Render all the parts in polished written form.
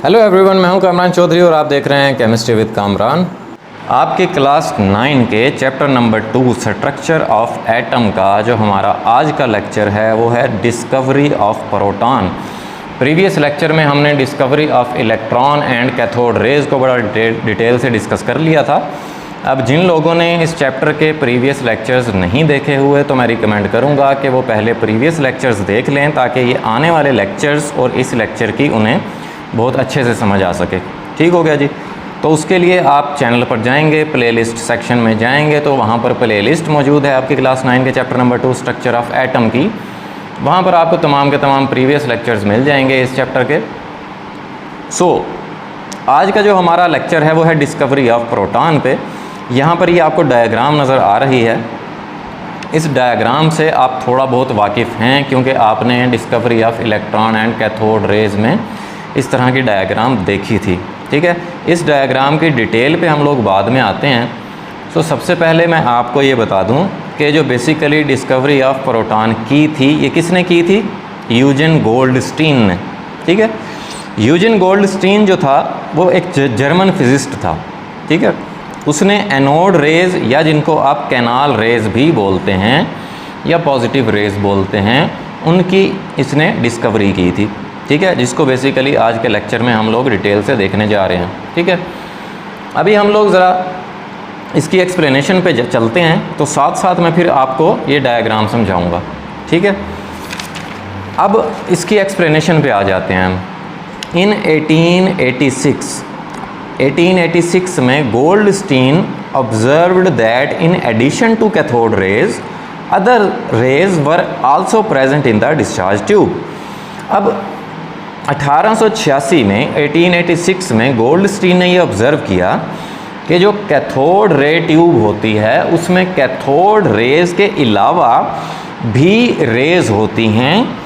Hello everyone, मैं हूं कामरान चौधरी और आप देख रहे हैं केमिस्ट्री विद कामरान। आपके क्लास 9 के chapter number 2 structure of atom का जो हमारा आज का लेक्चर है वो है discovery of proton. Previous lecture में हमने discovery of electron and cathode rays को बड़ा डिटेल से डिस्कस कर लिया था। अब जिन लोगों ने इस चैप्टर के प्रीवियस लेक्चर्स नहीं देखे हुए तो मैं रिकमेंड करूंगा कि वो पहले प्रीवियस लेक्चर्स देख लें ताकि ये आने वाले लेक्चर्स और इस लेक्चर की उन्हें बहुत अच्छे से समझ आ सके। ठीक हो गया जी। तो उसके लिए आप चैनल पर जाएंगे, प्लेलिस्ट सेक्शन में जाएंगे तो वहाँ पर प्लेलिस्ट मौजूद है आपकी क्लास 9 के chapter number 2 structure of atom की। वहाँ पर आपको तमाम के तमाम प्रीवियस लेक्चर्स मिल जाएंगे इस चैप्टर के। आज का जो हमारा लेक्चर है वो है डिस्कवरी ऑफ प्रोटॉन पे। यहाँ पर ये आपको डायग्राम नज़र आ रही है। इस डायग्राम से आप थोड़ा बहुत वाकिफ़ हैं क्योंकि आपने discovery of electron and cathode rays में इस तरह की डायग्राम देखी थी। ठीक है, इस डायग्राम की डिटेल पे हम लोग बाद में आते हैं। सबसे पहले मैं आपको ये बता दूं कि जो बेसिकली डिस्कवरी ऑफ प्रोटॉन की थी ये किसने की थी? यूजिन गोल्डस्टीन ने। ठीक है, यूजिन गोल्डस्टीन जो था वो एक जर्मन फिजिस्ट था। ठीक है, उसने एनोड रेज या जिनको आप कैनाल रेज भी बोलते हैं या पॉजिटिव रेज बोलते हैं उनकी इसने डिस्कवरी की थी। ठीक है, जिसको बेसिकली आज के लेक्चर में हम लोग डिटेल से देखने जा रहे हैं। ठीक है, अभी हम लोग ज़रा इसकी एक्सप्लेनेशन पे चलते हैं तो साथ साथ मैं फिर आपको ये डायग्राम समझाऊंगा। ठीक है, अब इसकी एक्सप्लेनेशन पे आ जाते हैं हम। इन 1886 में Goldstein observed that in addition to cathode rays other rays were also present in the discharge tube. अब 1886 में गोल्डस्टीन ने ये ऑब्ज़र्व किया कि जो कैथोड रे ट्यूब होती है उसमें कैथोड रेज के अलावा भी रेज होती हैं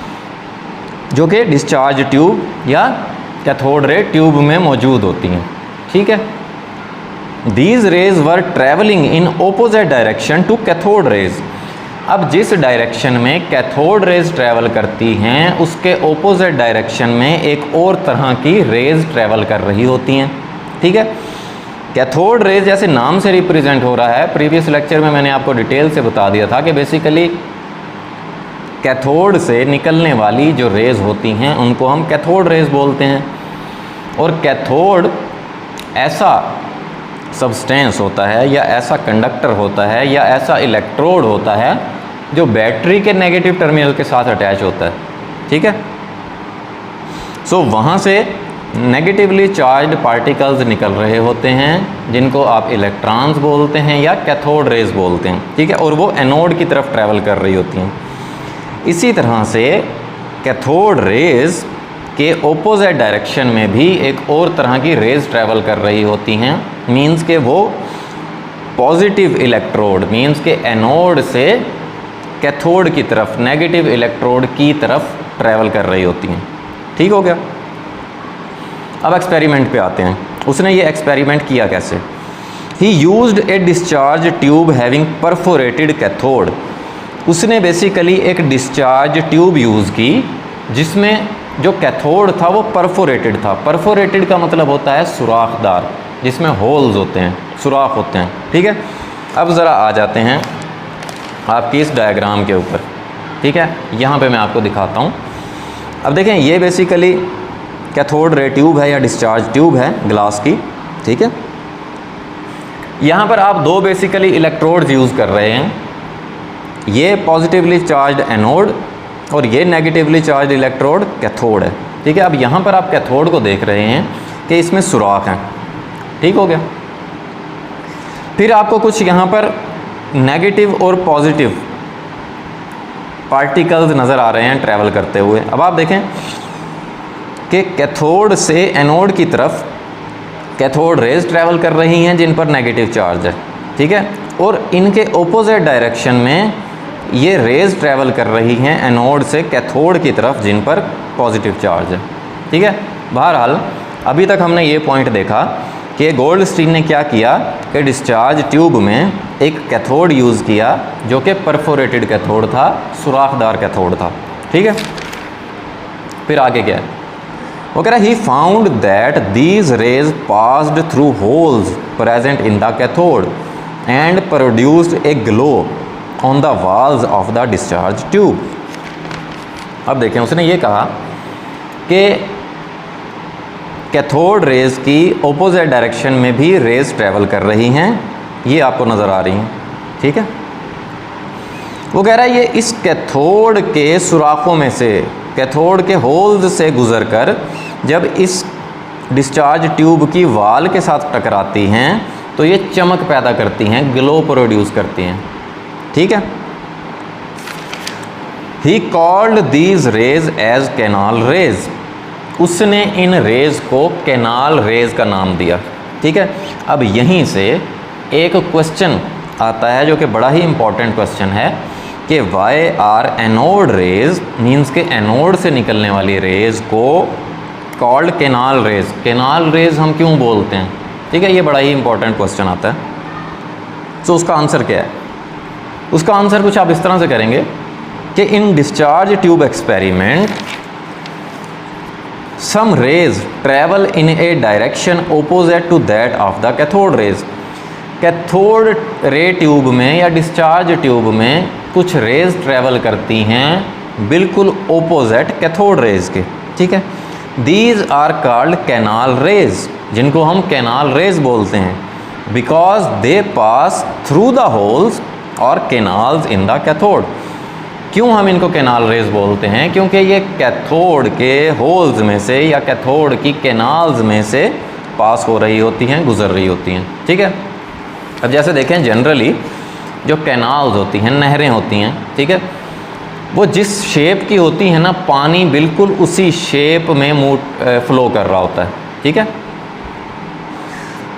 जो कि डिस्चार्ज ट्यूब या कैथोड रे ट्यूब में मौजूद होती हैं। ठीक है, these rays were travelling in opposite direction to cathode rays. अब जिस डायरेक्शन में कैथोड रेज ट्रैवल करती हैं उसके ओपोजिट डायरेक्शन में एक और तरह की रेज ट्रैवल कर रही होती हैं। ठीक है, कैथोड रेज जैसे नाम से रिप्रेजेंट हो रहा है, प्रीवियस लेक्चर में मैंने आपको डिटेल से बता दिया था कि बेसिकली कैथोड से निकलने वाली जो रेज होती हैं उनको हम कैथोड रेज बोलते हैं। और कैथोड ऐसा सब्सटेंस होता है या ऐसा कंडक्टर होता है या ऐसा इलेक्ट्रोड होता है जो बैटरी के नेगेटिव टर्मिनल के साथ अटैच होता है। ठीक है, वहाँ से नेगेटिवली चार्ज्ड पार्टिकल्स निकल रहे होते हैं जिनको आप इलेक्ट्रॉन्स बोलते हैं या कैथोड रेज बोलते हैं। ठीक है, और वो एनोड की तरफ ट्रैवल कर रही होती हैं। इसी तरह से कैथोड रेज के ओपोजिट डायरेक्शन में भी एक और तरह की रेज ट्रैवल कर रही होती हैं। मींस के वो पॉजिटिव इलेक्ट्रोड मींस के एनोड से कैथोड की तरफ नेगेटिव इलेक्ट्रोड की तरफ ट्रैवल कर रही होती हैं। ठीक हो गया। अब एक्सपेरिमेंट पे आते हैं। उसने ये एक्सपेरिमेंट किया कैसे? ही यूज्ड ए discharge tube having perforated cathode. उसने बेसिकली एक डिस्चार्ज ट्यूब यूज़ की जिसमें जो कैथोड था वो परफोरेटेड था। परफोरेटेड का मतलब होता है सुराखदार, जिसमें होल्स होते हैं, सुराख होते हैं। ठीक है, अब ज़रा आ जाते हैं आपकी इस डायग्राम के ऊपर। ठीक है, यहाँ पे मैं आपको दिखाता हूँ। अब देखें, ये बेसिकली कैथोड रे ट्यूब है या डिस्चार्ज ट्यूब है ग्लास की। ठीक है, यहाँ पर आप दो बेसिकली इलेक्ट्रोड्स यूज़ कर रहे हैं। ये पॉजिटिवली चार्ज एनोड और ये नेगेटिवली चार्ज इलेक्ट्रोड कैथोड है। ठीक है, अब यहाँ पर आप कैथोड को देख रहे हैं कि इसमें सुराख हैं। ठीक हो गया। फिर आपको कुछ यहाँ पर नेगेटिव और पॉजिटिव पार्टिकल्स नज़र आ रहे हैं ट्रैवल करते हुए। अब आप देखें कि कैथोड से एनोड की तरफ कैथोड रेज ट्रैवल कर रही हैं जिन पर नेगेटिव चार्ज है। ठीक है, और इनके ओपोजिट डायरेक्शन में ये रेज ट्रैवल कर रही हैं एनोड से कैथोड की तरफ जिन पर पॉजिटिव चार्ज है। ठीक है, बहरहाल अभी तक हमने ये पॉइंट देखा कि गोल्डस्टीन ने क्या किया कि डिस्चार्ज ट्यूब में एक कैथोड यूज़ किया जो कि परफोरेटेड कैथोड था, सुराखदार कैथोड था। ठीक है, फिर आगे क्या है? वो कह रहा है he found that these raise passed through holes present in the cathode and produced a glow on the walls of the discharge tube. अब देखें, उसने ये कहा कि कैथोड रेज की ऑपोजिट डायरेक्शन में भी रेज ट्रैवल कर रही हैं, ये आपको नज़र आ रही हैं, ठीक है। वो कह रहा है ये इस कैथोड के सुराखों में से, कैथोड के होल्स से गुजरकर जब इस डिस्चार्ज ट्यूब की वाल के साथ टकराती हैं तो ये चमक पैदा करती हैं, ग्लो प्रोड्यूस करती हैं, ठीक है। He called these rays as canal rays, उसने इन रेज को कैनाल रेज का नाम दिया, ठीक है। अब यहीं से एक क्वेश्चन आता है जो कि बड़ा ही इंपॉर्टेंट क्वेश्चन है कि why are anode rays, means के एनोड से निकलने वाली रेज को called canal rays, canal rays हम क्यों बोलते हैं, ठीक है। ये बड़ा ही इंपॉर्टेंट क्वेश्चन आता है। तो उसका आंसर क्या है? उसका आंसर कुछ आप इस तरह से करेंगे कि in discharge tube experiment some rays travel in a direction opposite to that of the cathode rays. Cathode ray tube में या डिस्चार्ज ट्यूब में कुछ रेज ट्रैवल करती हैं बिल्कुल ओपोजिट कैथोड रेज के, ठीक है। These are called canal rays, जिनको हम कैनाल रेज बोलते हैं, because they pass through the holes और कैनाल्स इन द कैथोड। क्यों हम इनको कैनाल रेज बोलते हैं? क्योंकि ये कैथोड के होल्स में से या कैथोड की कैनाल्स में से पास हो रही होती हैं, गुजर रही होती हैं, ठीक है। अब जैसे देखें, जनरली जो कैनाल्स होती हैं, नहरें होती हैं, ठीक है, वो जिस शेप की होती है ना, पानी बिल्कुल उसी शेप में फ्लो कर रहा होता है, ठीक है।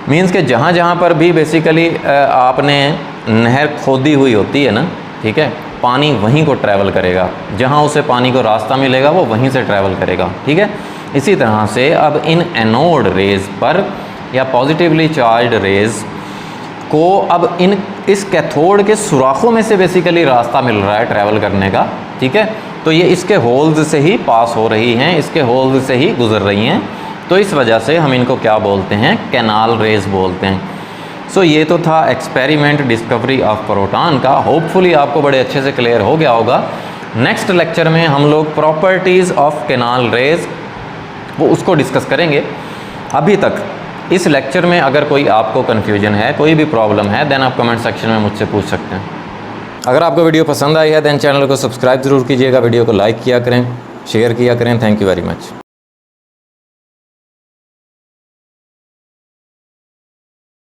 मीन्स कि जहाँ जहाँ पर भी बेसिकली आपने नहर खोदी हुई होती है ना, ठीक है, पानी वहीं को ट्रैवल करेगा, जहाँ उसे पानी को रास्ता मिलेगा वो वहीं से ट्रैवल करेगा, ठीक है। इसी तरह से अब इन एनोड रेज पर या पॉजिटिवली चार्ज रेज को अब इस कैथोड के सुराखों में से बेसिकली रास्ता मिल रहा है ट्रैवल करने का, ठीक है। तो ये इसके होल्स से ही पास हो रही हैं, इसके होल्स से ही गुजर रही हैं, तो इस वजह से हम इनको क्या बोलते हैं? कैनाल रेज बोलते हैं। सो ये तो था एक्सपेरिमेंट डिस्कवरी ऑफ प्रोटॉन का। होपफुली आपको बड़े अच्छे से क्लियर हो गया होगा। नेक्स्ट लेक्चर में हम लोग प्रॉपर्टीज़ ऑफ कैनाल रेज वो उसको डिस्कस करेंगे। अभी तक इस लेक्चर में अगर कोई आपको कन्फ्यूजन है, कोई भी प्रॉब्लम है, देन आप कमेंट सेक्शन में मुझसे पूछ सकते हैं। अगर आपको वीडियो पसंद आई है देन चैनल को सब्सक्राइब ज़रूर कीजिएगा, वीडियो को लाइक किया करें, शेयर किया करें। Thank you very much.